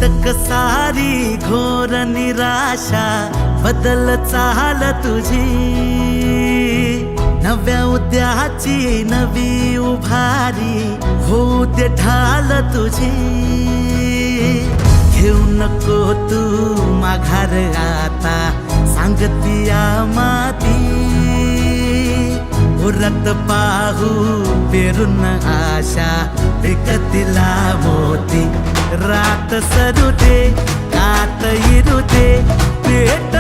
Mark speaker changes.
Speaker 1: अटक सारी घोर निराशा बदल चाल तुझी, नव्या उद्याची नवी उभारी होऊ दे ढाल तुझी। घेऊ नको तू माघार आता सांगतिया माती, उरत पाहू पेरून आशा विकतिला मोती। रात सरू दे कात इरू दे पेट